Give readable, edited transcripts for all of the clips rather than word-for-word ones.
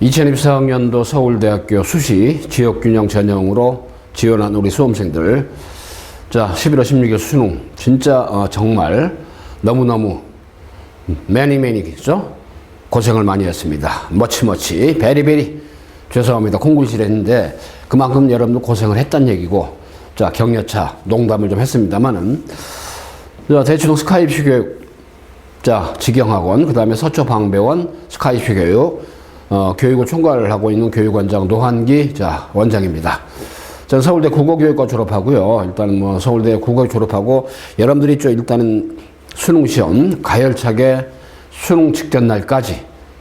2024학년도 서울대학교 수시 지역균형 전형으로 지원한 우리 수험생들, 자 11월 16일 수능 진짜 정말 너무너무 매니죠? 고생을 많이 했습니다. 머치머치 베리베리 죄송합니다. 공굴실 했는데 그만큼 여러분들 고생을 했단 얘기고, 자 격려차 농담을 좀 했습니다만은, 자 대치동 스카이피 교육, 자 직영학원, 그 다음에 서초방배원 스카이피 교육, 교육을 총괄을 하고 있는 교육원장 노한기 자 원장입니다. 저는 서울대 국어교육과 졸업하고요. 일단 뭐 서울대 국어 졸업하고 여러분들이 있죠. 일단은 수능 시험 가열차게 수능 직전 날까지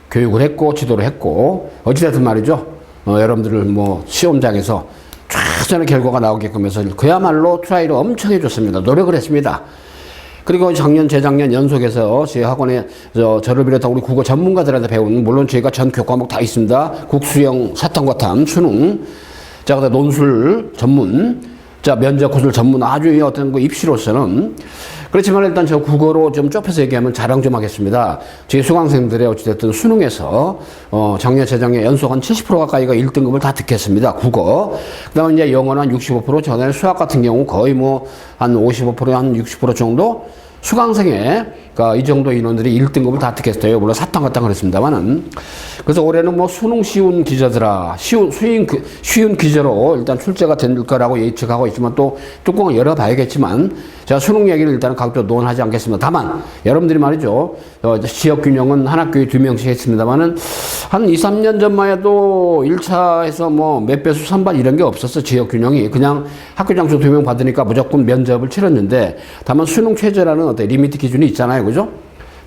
교육을 했고 지도를 했고, 어찌됐든 말이죠. 여러분들을 뭐 시험장에서 최선의 결과가 나오게끔 해서 그야말로 트라이를 엄청 해줬습니다. 노력을 했습니다. 그리고 작년, 재작년 연속해서 제 학원에 저를 비롯한 우리 국어 전문가들한테 배운, 물론 저희가 전 교과목 다 있습니다. 국수형, 사탐과탐, 수능, 자, 그다음 논술 전문, 자, 면접 구술 전문, 아주 어떤 그 입시로서는. 그렇지만 일단 저 국어로 좀 좁혀서 얘기하면 자랑 좀 하겠습니다. 저희 수강생들의 어찌됐든 수능에서, 작년, 재작년 연속 한 70% 가까이가 1등급을 다 득했습니다. 국어. 그 다음에 이제 영어는 한 65%, 전에 수학 같은 경우 거의 뭐 한 55%, 한 60% 정도 수강생의, 그러니까 이 정도 인원들이 1등급을 다 득했어요. 물론 사탕 그랬습니다만은. 그래서 올해는 뭐 수능 쉬운 기저들아, 쉬운 기저로 일단 출제가 될 거라고 예측하고 있지만, 또 뚜껑을 열어봐야겠지만, 제가 수능 얘기를 일단 각도 논하지 않겠습니다. 다만, 여러분들이 말이죠. 지역균형은 한 학교에 2명씩 했습니다만은, 한 2, 3년 전만 해도 1차에서 뭐 몇 배수 선발 이런 게 없었어. 지역균형이. 그냥 학교 장수 2명 받으니까 무조건 면접을 치렀는데, 다만 수능 최저라는 어떤 리미트 기준이 있잖아요. 그죠?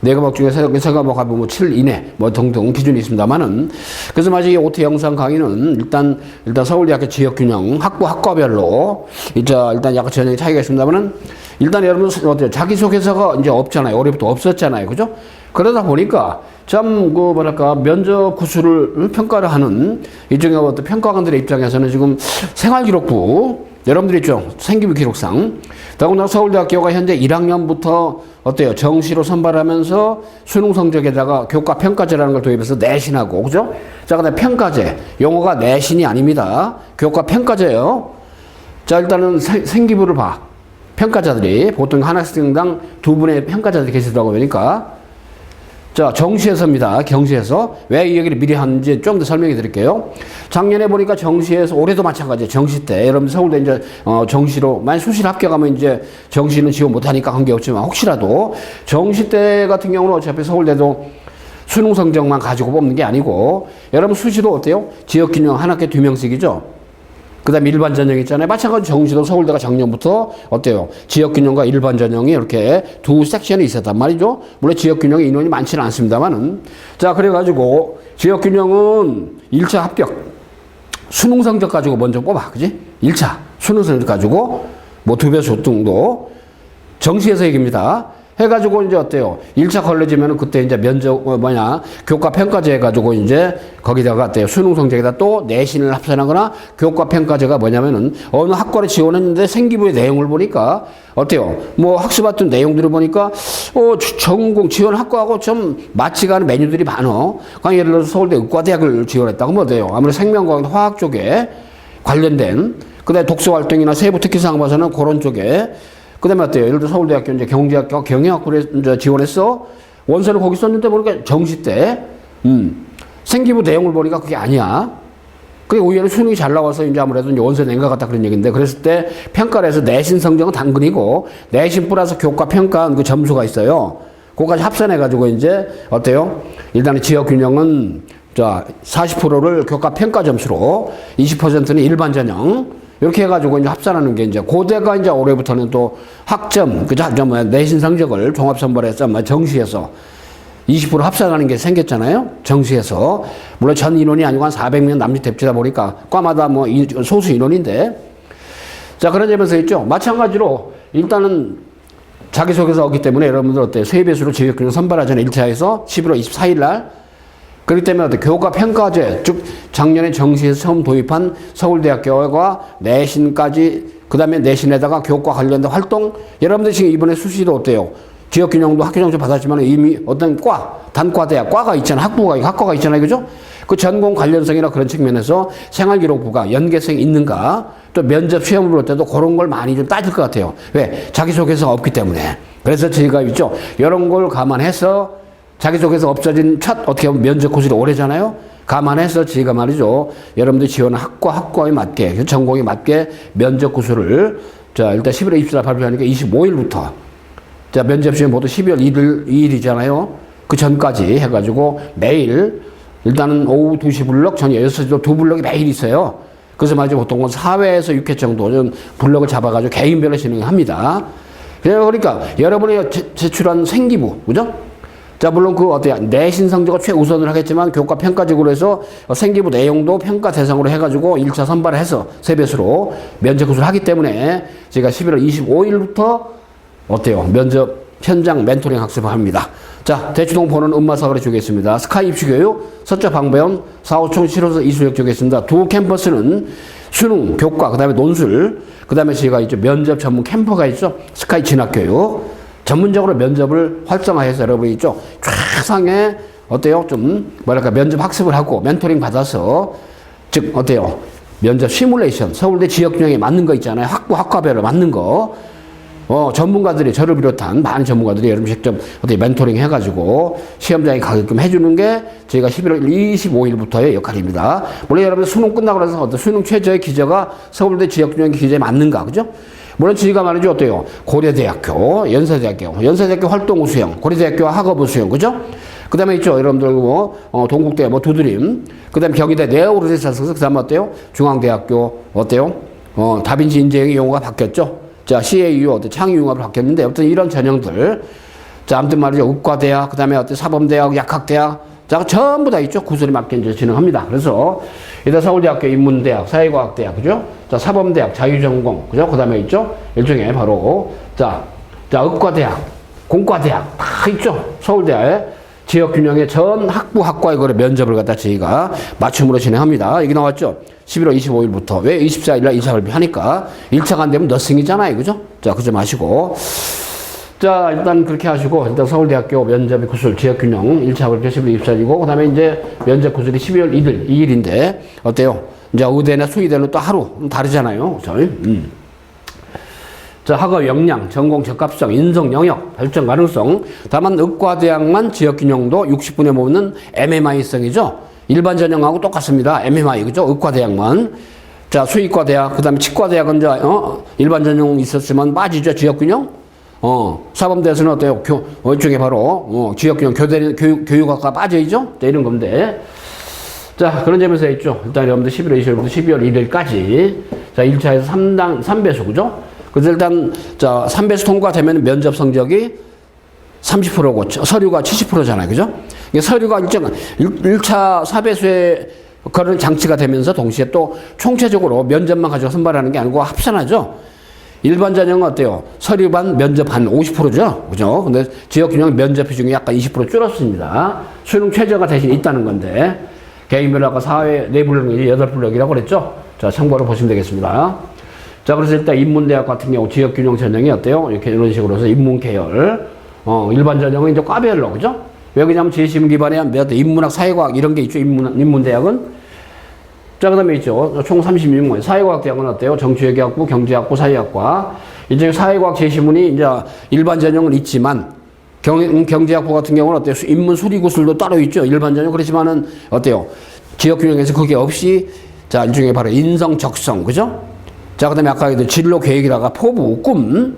4과목 중에 3과목 하면 뭐 7 이내 뭐 등등 기준이 있습니다만은, 그래서 마치 이 OT 영상 강의는 일단 서울대학교 지역균형 학과별로 일단 약간 전형이 차이가 있습니다만은, 일단 여러분 어때요? 자기소개서가 이제 없잖아요. 올해부터 없었잖아요. 그죠? 그러다 보니까 참 뭐랄까 면접 구술을 평가를 하는 일종의 어떤 평가관들의 입장에서는 지금 생활기록부, 여러분들 있죠? 생기부 기록상. 더군다나 서울대학교가 현재 1학년부터 어때요? 정시로 선발하면서 수능 성적에다가 교과 평가제라는 걸 도입해서 내신하고, 그죠? 자, 그다음에 평가제. 용어가 내신이 아닙니다. 교과 평가제예요. 자, 일단은 생기부를 봐. 평가자들이 보통 한 학생당 2분의 평가자들이 계시더라고요. 그러니까. 자, 정시에서입니다. 경시에서. 왜 이 얘기를 미리 하는지 좀 더 설명해 드릴게요. 작년에 보니까 정시에서, 올해도 마찬가지예요. 정시 때. 여러분 서울대 이제, 정시로, 만약 수시를 합격하면 이제 정시는 지원 못하니까 관계없지만, 혹시라도 정시 때 같은 경우는 어차피 서울대도 수능 성적만 가지고 뽑는 게 아니고, 여러분 수시도 어때요? 지역균형 한 학교에 2명씩이죠? 그 다음에 일반 전형 있잖아요. 마찬가지로 정시도 서울대가 작년부터 어때요? 지역균형과 일반 전형이 이렇게 두 섹션이 있었단 말이죠. 물론 지역균형의 인원이 많지는 않습니다만은. 자, 그래가지고 지역균형은 1차 합격. 수능 성적 가지고 먼저 뽑아. 그지? 1차. 수능 성적 가지고 뭐 2배수 정도. 정시에서 얘기입니다. 해가지고 이제 어때요? 1차 걸려지면은 그때 이제 면접, 교과 평가제 해가지고 이제 거기다가 어때요? 수능 성적에다 또 내신을 합산하거나, 교과 평가제가 뭐냐면은 어느 학과를 지원했는데 생기부의 내용을 보니까 어때요? 뭐 학습했던 내용들을 보니까, 전공 지원 학과하고 좀 맞지가 않은 메뉴들이 많어. 그러니까 예를 들어서 서울대 의과대학을 지원했다고 하면 어때요? 아무래도 생명과학, 화학 쪽에 관련된, 그 다음에 독서활동이나 세부 특기사항 봐서는 그런 쪽에, 그 다음에 어때요? 예를 들어 서울대학교 이제 경제학과 경영학부에 이제 지원했어. 원서를 거기 썼는데 보니까 정시 때, 생기부 내용을 보니까 그게 아니야. 그게 오히려 수능이 잘 나와서 이제 아무래도 이제 원서 낸 것 같다 그런 얘기인데, 그랬을 때 평가를 해서 내신 성적은 당근이고, 내신 플러스 교과 평가 그 점수가 있어요. 그거까지 합산해가지고 이제 어때요? 일단은 지역균형은 자, 40%를 교과 평가 점수로, 20%는 일반 전형, 이렇게 해가지고 이제 합산하는 게 이제 고대가 이제 올해부터는 또 학점, 내신 성적을 종합선발해서 정시에서 20% 합산하는 게 생겼잖아요. 정시에서. 물론 전 인원이 아니고 한 400명 남짓 됩치다 보니까 과마다 뭐 소수 인원인데. 자, 그런 점에서 있죠. 마찬가지로 일단은 자기소개서였기 때문에 여러분들 어때요? 세배수로 지역균형 선발하잖아요. 1차에서 11월 24일 날. 그렇기 때문에 어때? 교과 평가제, 즉 작년에 정시에서 처음 도입한 서울대학교가 내신까지, 그 다음에 내신에다가 교과 관련된 활동, 여러분들 지금 이번에 수시도 어때요? 지역균형도 학교정책 받았지만 이미 어떤 단과대학, 과가 있잖아요. 학과가 있잖아요. 그죠? 그 전공 관련성이나 그런 측면에서 생활기록부가 연계성이 있는가, 또 면접 시험을 볼 때도 그런 걸 많이 좀 따질 것 같아요. 왜? 자기소개서가 없기 때문에. 그래서 저희가 있죠. 이런 걸 감안해서 자기소개서 없어진 첫 어떻게 보면 면접 코스가 오래잖아요. 감안해서 저희가 말이죠. 여러분들 지원한 학과에 맞게, 전공에 맞게 면접 구수를 자, 일단 11월 24일 발표하니까 25일부터 자, 면접 시험 모두 12월 2일이잖아요. 그 전까지 해가지고 매일 일단은 오후 2시 블럭, 저녁 6시도 두 블럭이 매일 있어요. 그래서 말이죠. 보통은 4회에서 6회 정도 좀 블럭을 잡아가지고 개인별로 진행합니다. 그러니까 여러분이 제출한 생기부, 그죠? 자, 물론 그 어때요? 내신 성적을 최우선을 하겠지만 교과 평가적으로 해서 생기부 내용도 평가 대상으로 해가지고 1차 선발을 해서 세배수로 면접 구술을 하기 때문에 제가 11월 25일부터 어때요? 면접 현장 멘토링 학습을 합니다. 자, 대치동 보는 음마사거리 주겠습니다. 스카이 입시교육, 서쪽 방배원, 4호총 실호서 이수역 주겠습니다. 두 캠퍼스는 수능, 교과, 그 다음에 논술, 그 다음에 저희가 있죠. 면접 전문 캠퍼가 있죠. 스카이 진학교육. 전문적으로 면접을 활성화해서 여러분이 있죠. 최상의 어때요? 좀 뭐랄까 면접 학습을 하고 멘토링 받아서 즉 어때요? 면접 시뮬레이션, 서울대 지역균형에 맞는 거 있잖아요. 학과별로 맞는 거. 전문가들이 저를 비롯한 많은 전문가들이 여러분 직접 어떻게 멘토링 해가지고 시험장에 가게끔 해주는 게 저희가 11월 25일부터의 역할입니다. 물론 여러분 수능 끝나고 나서 어떤 수능 최저의 기저가 서울대 지역균형 기저에 맞는가, 그죠? 물론 저희가 말이죠, 어때요? 고려대학교, 연세대학교 활동 우수형, 고려대학교 학업 우수형, 그죠? 그 다음에 있죠, 여러분들, 동국대, 두드림, 그 다음에 경희대 네오르네상스, 그 다음에 어때요? 중앙대학교, 어때요? 다빈치 인재형의 용어가 바뀌었죠? 자, CAU, 창의융합으로 바뀌었는데, 어떤 이런 전형들. 자, 아무튼 말이죠, 의과대학, 그 다음에 어떤 사범대학, 약학대학, 자, 전부 다 있죠. 구술에 맞게 이제 진행합니다. 그래서, 일단 서울대학교 인문대학, 사회과학대학, 그죠? 자, 사범대학, 자유전공, 그죠? 그 다음에 있죠? 일종의 바로, 자, 의과대학, 공과대학, 다 있죠? 서울대 지역균형의 전 학과에 거래 면접을 갖다 저희가 맞춤으로 진행합니다. 여기 나왔죠? 11월 25일부터. 왜 24일날 2차 발표하니까 1차가 안 되면 너싱이잖아요. 그죠? 자, 그죠 마시고. 자, 일단 그렇게 하시고, 일단 서울대학교 면접의 구술, 지역균형 1차 발표 11월 24일이고, 그 다음에 이제 면접 구술이 12월 2일인데, 어때요? 이제 의대나 수의대는 또 하루 다르잖아요. 저희. 자, 학업 역량, 전공 적합성, 인성 영역, 발전 가능성. 다만 의과대학만 지역균형도 60분에 모으는 MMI성이죠. 일반 전형하고 똑같습니다. MMI, 그죠? 의과대학만. 자, 수의과대학, 그 다음에 치과대학은 이제, 일반 전형 있었지만 빠지죠. 지역균형. 사범대에서는 어때요? 이쪽에 바로, 지역균형 교육학과 빠져있죠? 이런 건데. 자, 그런 점에서 있죠. 일단 여러분들 11월 20일부터 12월 1일까지. 자, 1차에서 3배수, 그죠? 그래서 일단, 자, 3배수 통과되면 면접 성적이 30%고, 서류가 70%잖아요. 그죠? 서류가 1차 4배수에 그런 장치가 되면서 동시에 또 총체적으로 면접만 가지고 선발하는 게 아니고 합산하죠. 일반 전형은 어때요? 서류 반, 면접 반 50%죠? 그죠? 근데 지역균형 면접 비중이 약간 20% 줄었습니다. 수능 최저가 대신 있다는 건데, 개인별로 아까 4회 4블럭이 8블럭이라고 그랬죠? 자, 참고로 보시면 되겠습니다. 자, 그래서 일단 인문대학 같은 경우 지역균형 전형이 어때요? 이렇게 이런 식으로 해서 인문계열, 일반 전형은 이제 과별로, 그죠? 왜 그러냐면 재심 기반의 인문학, 사회과학 이런 게 있죠. 인문대학은. 자, 그 다음에 있죠. 총 36문. 사회과학대학은 어때요? 정치외교학부, 경제학부, 사회학과. 이제 사회과학 재시문이 이제 일반 전형은 있지만, 경제학부 같은 경우는 어때요? 인문 수리구술도 따로 있죠. 일반 전형. 그렇지만은 어때요? 지역균형에서 그게 없이, 자, 일종의 바로 인성, 적성, 그죠? 자, 그 다음에 아까 진로 계획이라가 포부, 꿈,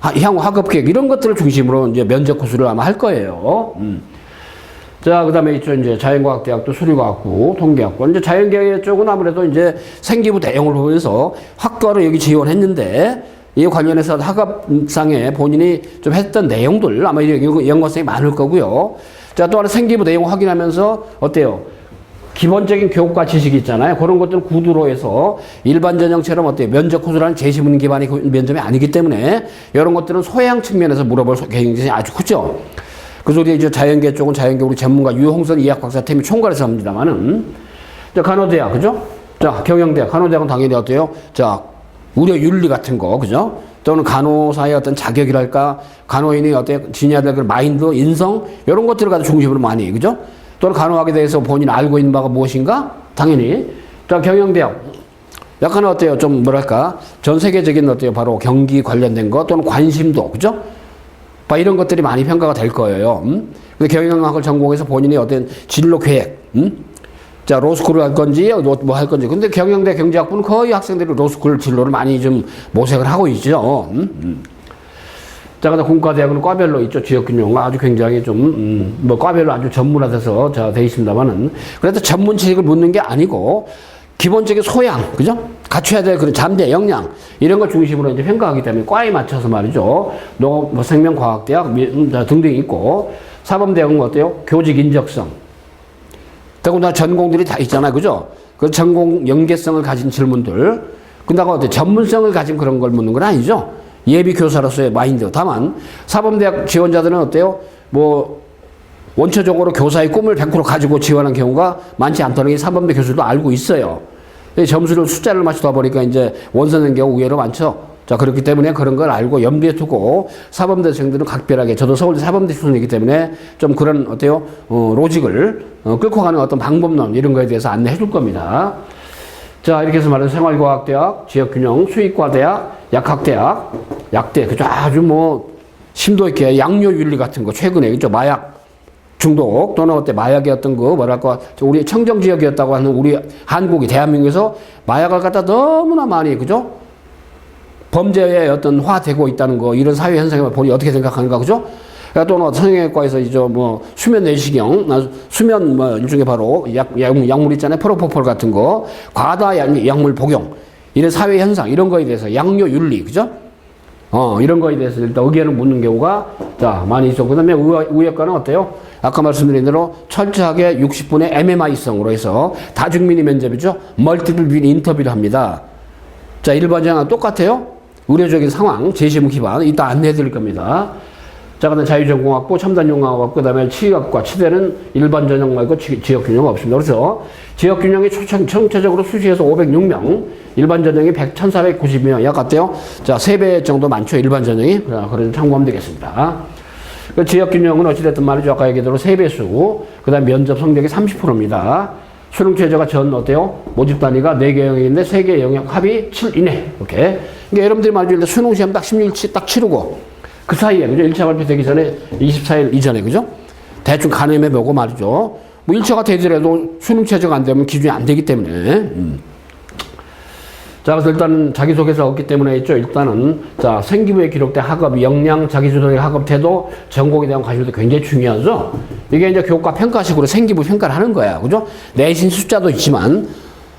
향후 학업 계획, 이런 것들을 중심으로 이제 면접 구술을 아마 할 거예요. 자, 그 다음에 있죠. 이제 자연과학대학도 수리과학부, 통계학부. 이제 자연계획 쪽은 아무래도 이제 생기부 내용을 보면서 학과를 여기 지원했는데, 이 관련해서 학업상에 본인이 좀 했던 내용들 아마 연관성이 많을 거고요. 자, 또 하나 생기부 내용 확인하면서 어때요? 기본적인 교과 지식이 있잖아요. 그런 것들을 구두로 해서 일반 전형처럼 어때요? 면접 구술하는 제시문 기반의 면접이 아니기 때문에 이런 것들은 소양 측면에서 물어볼 개인적이 아주 크죠. 그래서 우리 이제 자연계 쪽은 자연계 우리 전문가 유홍선 이학박사팀이 총괄해서 합니다만은. 자, 간호대학, 그죠? 자, 경영대학, 간호대학은 당연히 어때요? 자, 의료 윤리 같은 거, 그죠? 또는 간호사의 어떤 자격이랄까, 간호인이 어때요? 지녀야 될 마인드, 인성, 이런 것들을 가지고 중심으로 많이, 그죠? 또는 간호학에 대해서 본인이 알고 있는 바가 무엇인가? 당연히. 자, 경영대학. 약간 어때요? 좀 뭐랄까? 전 세계적인 어때요? 바로 경기 관련된 것 또는 관심도, 그죠? 이런 것들이 많이 평가가 될 거예요. 근데 경영학을 전공해서 본인이 어떤 진로 계획, 자, 로스쿨을 할 건지, 뭐 할 건지. 근데 경영대 경제학부는 거의 학생들이 로스쿨 진로를 많이 좀 모색을 하고 있죠. 자, 근데 공과대학은 과별로 있죠. 지역균형 아주 굉장히 좀, 뭐 과별로 아주 전문화돼서 돼 있습니다만은. 그래도 전문 지식을 묻는 게 아니고, 기본적인 소양, 그죠? 갖춰야 될 그런 잠재, 역량, 이런 걸 중심으로 이제 평가하기 때문에 과에 맞춰서 말이죠. 뭐 생명과학대학 등등이 있고, 사범대학은 어때요? 교직 인적성. 더군다나 전공들이 다 있잖아요. 그죠? 그 전공 연계성을 가진 질문들. 근다가 어때요? 전문성을 가진 그런 걸 묻는 건 아니죠. 예비 교사로서의 마인드. 다만, 사범대학 지원자들은 어때요? 뭐, 원초적으로 교사의 꿈을 100% 가지고 지원한 경우가 많지 않다는 게 사범대 교수도 알고 있어요. 점수를 숫자를 맞추다 보니까 이제 원서는 경우 의외로 많죠. 자, 그렇기 때문에 그런 걸 알고 염두에 두고 사범대생들은 각별하게, 저도 서울대 사범대 출신이기 때문에 좀 그런 어때요? 로직을 끌고 가는 어떤 방법론 이런 거에 대해서 안내해 줄 겁니다. 자, 이렇게 해서 말해서 생활과학대학, 지역균형, 수의과대학, 약학대학, 약대, 그죠? 아주 뭐 심도 있게 양료윤리 같은 거 최근에 그죠? 마약 중독 또는 어때 마약의 어떤 거 뭐랄까 우리 청정 지역이었다고 하는 우리 한국이 대한민국에서 마약을 갖다 너무나 많이 그죠? 범죄에 어떤 화되고 있다는 거 이런 사회 현상을 본인이 어떻게 생각하는가 그죠? 그러니까 또는 성형외과에서 이제 뭐 수면 내시경, 수면 뭐 일종의 바로 약물 있잖아요. 프로포폴 같은 거, 과다 약물 복용 이런 사회 현상 이런 거에 대해서 양료 윤리 그죠? 이런 거에 대해서 일단 의견을 묻는 경우가 자 많이 있죠. 그다음에 의학과는 어때요? 아까 말씀드린 대로 철저하게 60분의 MMI성으로 해서 다중민의 면접이죠. 멀티플 빈 인터뷰를 합니다. 자, 일반적이랑 똑같아요. 의료적인 상황, 재시문 기반 이따 안내해 드릴 겁니다. 자, 그다음에 자유전공학부, 첨단융합학부, 그다음에 치의학과, 치대는 일반 전형 말고 지역균형 없습니다. 그래서 지역균형이 총체적으로 수시에서 506명, 일반 전형이 1,490명, 약 같대요. 자, 3배 정도 많죠. 일반 전형이. 그래서 참고하면 되겠습니다. 그 지역균형은 어찌됐든 말이죠. 아까 얘기대로 3배수, 그 다음 면접 성적이 30%입니다. 수능 최저가 전 어때요? 모집 단위가 4개 영역인데 3개 영역 합이 7 이내. 이렇게. 그러니까 여러분들이 말이죠. 수능 시험 딱 16일 딱 치르고 그 사이에, 그죠? 1차 발표되기 전에 24일 이전에, 그죠? 대충 가늠해 보고 말이죠. 뭐 1차가 되더라도 수능 최저가 안 되면 기준이 안 되기 때문에. 자, 그래서 일단은 자기소개서 없기 때문에 있죠. 일단은, 자, 생기부에 기록된 학업, 역량, 자기주도적 학업 태도, 전공에 대한 관심도 굉장히 중요하죠. 이게 이제 교과 평가식으로 생기부 평가를 하는 거야. 그죠? 내신 숫자도 있지만,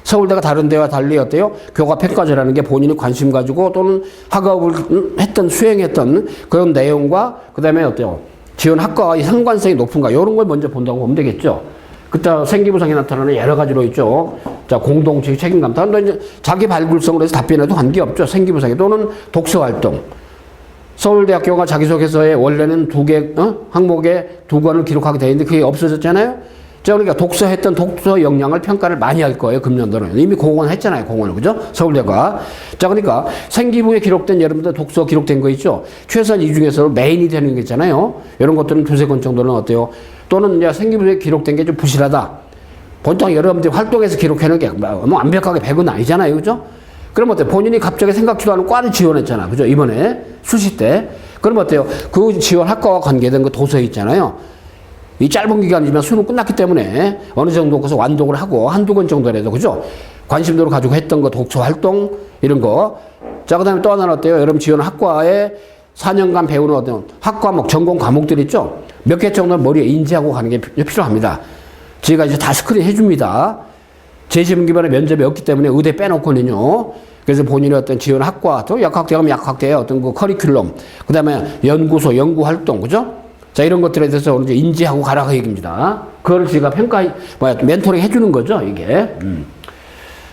서울대가 다른 데와 달리 어때요? 교과 평가제라는 게 본인이 관심 가지고 또는 학업을 했던, 수행했던 그런 내용과 그 다음에 어때요? 지원 학과와의 상관성이 높은가? 이런 걸 먼저 본다고 보면 되겠죠. 그때 생기부상에 나타나는 여러 가지로 있죠. 자, 공동체의 책임감. 다른 이제 자기 발굴성으로 해서 답변해도 관계없죠. 생기부상에 또는 독서활동. 서울대학교가 자기소개서에 원래는 2개, 항목에 2권을 기록하게 되어 있는데 그게 없어졌잖아요. 자, 그러니까 독서했던 독서 역량을 평가를 많이 할 거예요. 금년도는. 이미 공헌했잖아요. 공헌을. 그죠? 서울대가. 자, 그러니까 생기부에 기록된 여러분들 독서 기록된 거 있죠? 최소한 이 중에서 메인이 되는 게 있잖아요. 이런 것들은 2-3권 정도는 어때요? 또는 이제 생기부에 기록된 게 좀 부실하다. 보통 여러분들이 활동해서 기록하는 게 뭐 완벽하게 100은 아니잖아요. 그죠? 그럼 어때요? 본인이 갑자기 생각지도 않은 과를 지원했잖아. 그죠? 이번에 수시 때. 그럼 어때요? 그 지원 학과와 관계된 그 도서 있잖아요. 이 짧은 기간이지만 수능 끝났기 때문에 어느 정도 거기서 완독을 하고 한두 권 정도라도, 그죠? 관심도를 가지고 했던 거, 독서 활동, 이런 거. 자, 그 다음에 또 하나는 어때요? 여러분 지원 학과에 4년간 배우는 어떤 학과목, 전공 과목들 있죠? 몇 개 정도 머리에 인지하고 가는 게 필요합니다. 저희가 이제 다 스크린 해줍니다. 재시문 기반의 면접이 없기 때문에 의대 빼놓고는요. 그래서 본인의 어떤 지원 학과, 또 약학대하면 약학대의 어떤 그 커리큘럼, 그 다음에 연구소, 연구활동, 그죠? 자, 이런 것들에 대해서 이제 인지하고 가라 그 얘기입니다. 그걸 제가 멘토링 해주는 거죠, 이게.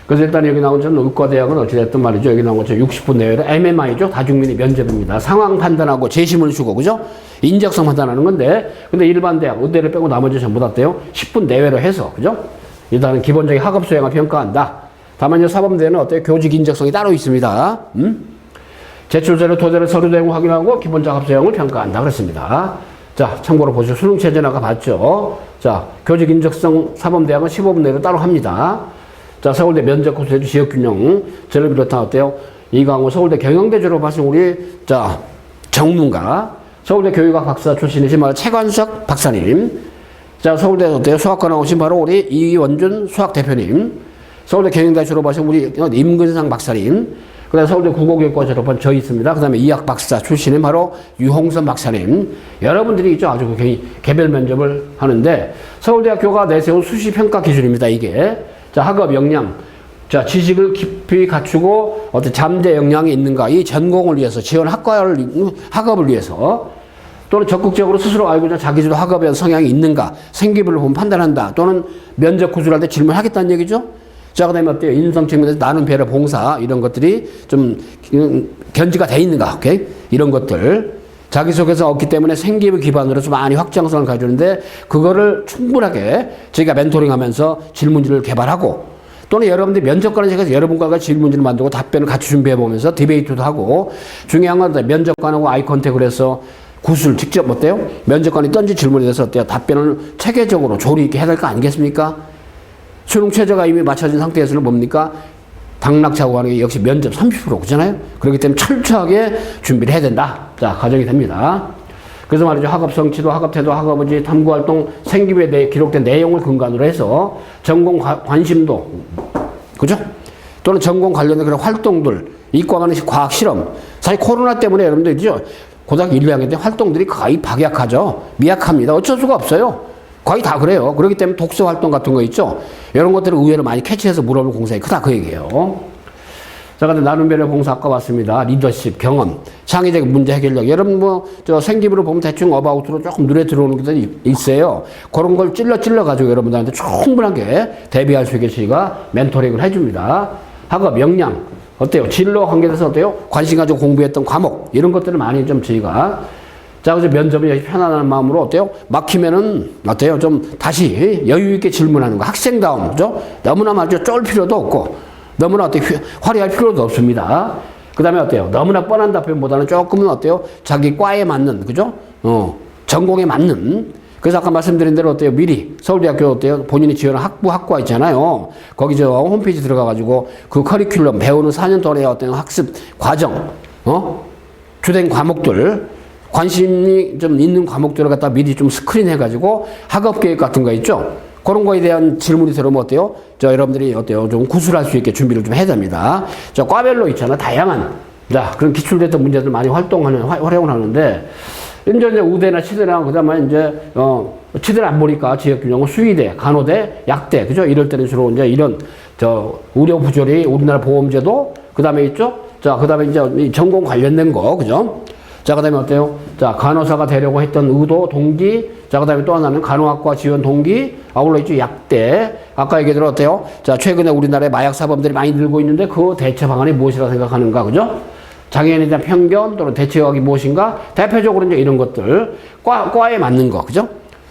그래서 일단 여기 나온 저는 의과대학은 어찌됐든 말이죠. 여기 나온 것처럼 60분 내외로 MMI죠. 다중민의 면접입니다. 상황 판단하고 재심을 주고, 그죠? 인적성 판단하는 건데, 근데 일반 대학, 의대를 빼고 나머지 전부 다 떼요. 10분 내외로 해서, 그죠? 일단은 기본적인 학업 수행을 평가한다. 다만 이 사범대는 어때요? 교직 인적성이 따로 있습니다. 제출서를 토대로 서류 내용 확인하고 기본적 학업 수행을 평가한다. 그렇습니다. 자, 참고로 보시죠. 수능체제 아까 봤죠. 자, 교직 인적성 사범대학은 15분 내로 따로 합니다. 자, 서울대 면접고수제도 지역균형, 저를 비롯한 어때요? 이강호 서울대 경영대 졸업하신 우리, 자, 전문가, 서울대 교육학 박사 출신이신 바로 최관석 박사님, 자, 서울대 어때요? 수학과 나오신 바로 우리 이원준 수학 대표님, 서울대 경영대 졸업하신 우리 임근상 박사님, 그 다음에 서울대 국어교육과 졸업한 저 있습니다. 그 다음에 이학 박사 출신인 바로 유홍선 박사님. 여러분들이 있죠. 아주 개별 면접을 하는데, 서울대학교가 내세운 수시평가 기준입니다. 이게. 자, 학업 역량. 자, 지식을 깊이 갖추고 어떤 잠재 역량이 있는가. 이 전공을 위해서, 지원 학업을 위해서. 또는 적극적으로 스스로 알고 있는 자기주도 학업에 성향이 있는가. 생기부를 보면 판단한다. 또는 면접 구술할 때 질문하겠다는 얘기죠. 자, 그 다음에 어때요? 인성 측면에서 나눔, 배려, 봉사, 이런 것들이 좀 견지가 돼 있는가, 오케이? 이런 것들. 자기소개서 없기 때문에 생기부 기반으로 좀 많이 확장성을 가지는데, 그거를 충분하게 저희가 멘토링 하면서 질문지를 개발하고, 또는 여러분들이 면접관에서 여러분과 질문지를 만들고 답변을 같이 준비해 보면서 디베이트도 하고, 중요한 건 면접관하고 아이 컨택을 해서 구술 직접 어때요? 면접관이 던진 질문에 대해서 어때요? 답변을 체계적으로 조리 있게 해야 될 거 아니겠습니까? 수능 최저가 이미 맞춰진 상태에서는 뭡니까? 당락사고 하는 게 역시 면접 30% 그잖아요? 그렇기 때문에 철저하게 준비를 해야 된다. 자, 가정이 됩니다. 그래서 말이죠. 학업 성취도, 학업 태도, 학업 의지, 탐구 활동, 생기부에 기록된 내용을 근간으로 해서 전공 관심도, 그죠? 또는 전공 관련된 그런 활동들, 이과 간의 과학 실험. 사실 코로나 때문에 여러분들이죠. 고등학교 1, 2학년 때 활동들이 거의 박약하죠. 미약합니다. 어쩔 수가 없어요. 거의 다 그래요. 그렇기 때문에 독서 활동 같은 거 있죠. 이런 것들을 의외로 많이 캐치해서 물어볼 공산이 크다 그 얘기예요. 자, 근데 나눔 배려 봉사 아까 봤습니다. 리더십, 경험, 창의적 문제 해결력. 여러분 저 생기부로 보면 대충 어바웃으로 조금 눈에 들어오는 것들이 있어요. 그런 걸 찔러 가지고 여러분들한테 충분하게 대비할 수 있게 저희가 멘토링을 해줍니다. 학업 역량 어때요? 진로 관계돼서 어때요? 관심 가지고 공부했던 과목 이런 것들을 많이 좀 저희가. 자, 그래서 면접이 편안한 마음으로 어때요? 막히면은 어때요? 좀 다시 여유 있게 질문하는 거. 학생다움, 그죠? 너무나 말이죠. 쫄 필요도 없고, 너무나 어때요? 화려할 필요도 없습니다. 그 다음에 어때요? 너무나 뻔한 답변보다는 조금은 어때요? 자기 과에 맞는, 그죠? 전공에 맞는. 그래서 아까 말씀드린 대로 어때요? 미리 서울대학교 어때요? 본인이 지원한 학과 있잖아요. 거기 저 홈페이지 들어가가지고 그 커리큘럼 배우는 4년 동안의 어떤 학습 과정, 주된 과목들, 관심이 좀 있는 과목들을 갖다 미리 좀 스크린 해가지고 학업 계획 같은 거 있죠? 그런 거에 대한 질문이 들어오면 어때요? 저 여러분들이 어때요? 좀 구술할 수 있게 준비를 좀 해야 됩니다. 저 과별로 있잖아. 다양한. 자, 그런 기출됐던 문제들 많이 활용을 하는데, 이제 우대나 치대나, 그 다음에 이제, 치대를 안 보니까 지역균형은 수의대, 간호대, 약대, 그죠? 이럴 때는 주로 이제 이런, 의료 부조리, 우리나라 보험제도, 그 다음에 있죠? 자, 그 다음에 이제 전공 관련된 거, 그죠? 자, 그 다음에 어때요? 자, 간호사가 되려고 했던 의도, 동기. 자, 그 다음에 또 하나는 간호학과 지원 동기. 아울러 있죠, 약대. 아까 얘기대로 어때요? 자, 최근에 우리나라에 마약 사범들이 많이 늘고 있는데 그 대처 방안이 무엇이라고 생각하는가, 그죠? 장애인에 대한 편견 또는 대처학이 무엇인가? 대표적으로 이제 이런 것들. 과에 맞는 거, 그죠?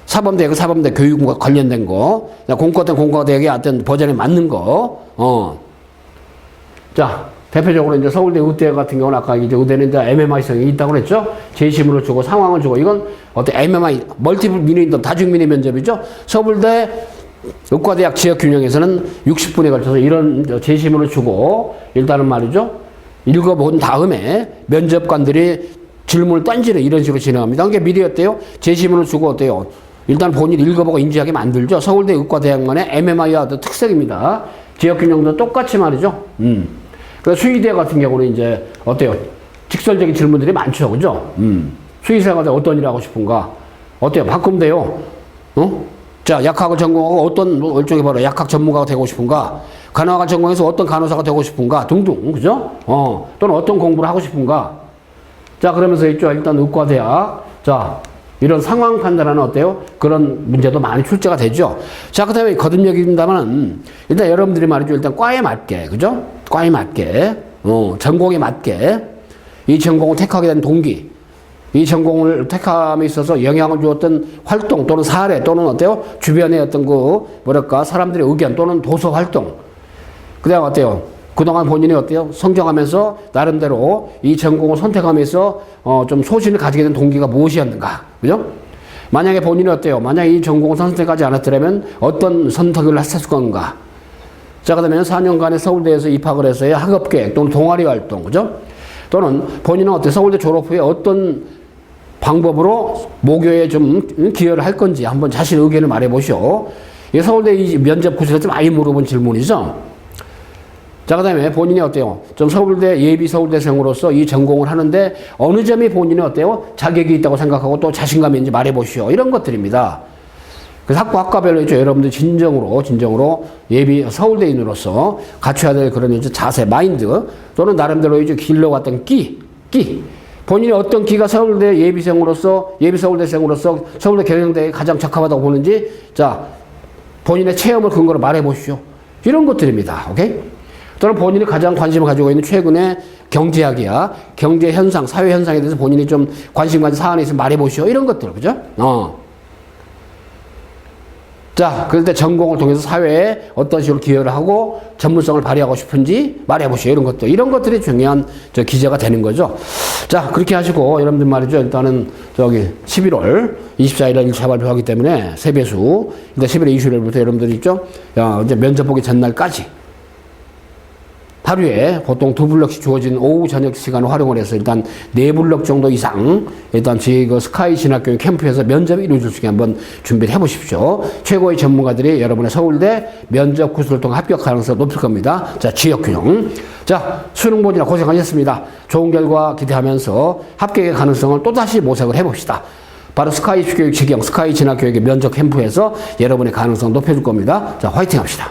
사범대 교육과 관련된 거. 공과대 공과대학의 어떤 버전에 맞는 거. 자. 대표적으로 이제 서울대 의대 같은 경우는 아까 이제 의대는 이제 MMI성이 있다고 그랬죠? 제시문을 주고 상황을 주고 이건 어때 MMI 멀티플 미니 다중 미니 면접이죠? 서울대 의과대학 지역균형에서는 60분에 걸쳐서 이런 제시문을 주고 일단은 말이죠. 읽어본 다음에 면접관들이 질문을 던지는 이런 식으로 진행합니다. 그게 미리 어때요? 제시문을 주고 어때요? 일단 본인 읽어보고 인지하게 만들죠. 서울대 의과대학만의 MMI와 특색입니다. 지역균형도 똑같이 말이죠. 그래서 수의대 같은 경우는 이제 어때요? 직설적인 질문들이 많죠, 그죠? 수의사가 어떤 일을 하고 싶은가? 어때요? 바꾸면 돼요. 자, 약학을 전공하고 어떤 일종의 바로 약학 전문가가 되고 싶은가? 간호학을 전공해서 어떤 간호사가 되고 싶은가? 등등, 그죠? 또는 어떤 공부를 하고 싶은가? 자, 그러면서 있죠. 일단 의과대학. 자, 이런 상황 판단하는 어때요? 그런 문제도 많이 출제가 되죠. 자, 그 다음에 거듭얘기입니다만 일단 여러분들이 말이죠. 일단 과에 맞게, 그죠? 과에 맞게, 전공에 맞게 이 전공을 택하게 된 동기, 이 전공을 택함에 있어서 영향을 주었던 활동 또는 사례 또는 어때요? 주변의 어떤 사람들의 의견 또는 도서 활동. 그 다음 어때요? 그동안 본인이 어때요? 성장하면서 나름대로 이 전공을 선택하면서 좀 소신을 가지게 된 동기가 무엇이었는가? 그죠? 만약에 본인이 어때요? 만약에 이 전공을 선택하지 않았더라면 어떤 선택을 했을 건가? 자, 그러면 4년간의 서울대에서 입학을 해서의 학업계획 또는 동아리 활동, 그죠? 또는 본인은 어때? 서울대 졸업 후에 어떤 방법으로 모교에 좀 기여를 할 건지 한번 자신 의견을 말해 보시오. 이게 서울대 이 면접 구실에서 좀 많이 물어본 질문이죠. 자, 그 다음에 본인이 어때요? 좀 서울대, 예비 서울대생으로서 이 전공을 하는데 어느 점이 본인이 어때요? 자격이 있다고 생각하고 또 자신감이 있는지 말해 보시오. 이런 것들입니다. 그래서 학과별로 있죠. 여러분들 진정으로 예비 서울대인으로서 갖춰야 될 그런 이제 자세, 마인드 또는 나름대로 이제 길러왔던 끼. 본인이 어떤 끼가 서울대 예비 서울대생으로서 서울대 경영대에 가장 적합하다고 보는지 자, 본인의 체험을 근거로 말해 보시오. 이런 것들입니다. 오케이? 또는 본인이 가장 관심을 가지고 있는 최근의 경제학이야. 경제 현상, 사회 현상에 대해서 본인이 좀 관심 가진 사안에 있으면 말해 보시오. 이런 것들. 그죠? 자, 그럴 때 전공을 통해서 사회에 어떤 식으로 기여를 하고 전문성을 발휘하고 싶은지 말해보시오. 이런 것들. 이런 것들이 중요한 기재가 되는 거죠. 자, 그렇게 하시고 여러분들 말이죠. 일단은 11월 24일에 1차 발표하기 때문에 세배수. 일단 11월 20일부터 여러분들이 있죠. 이제 면접 보기 전날까지 하루에 보통 2블럭씩 주어진 오후 저녁 시간을 활용을 해서 일단 4블럭 정도 이상 일단 저희 그 스카이 진학교육 캠프에서 면접이 이루어질 수 있게 한번 준비를 해 보십시오. 최고의 전문가들이 여러분의 서울대 면접 구술을 통해 합격 가능성이 높을 겁니다. 자, 지역균형. 자, 수능 본이라 고생하셨습니다. 좋은 결과 기대하면서 합격의 가능성을 또다시 모색을 해 봅시다. 바로 스카이 교육 지경, 스카이 진학교육의 면접 캠프에서 여러분의 가능성 높여줄 겁니다. 자, 화이팅 합시다.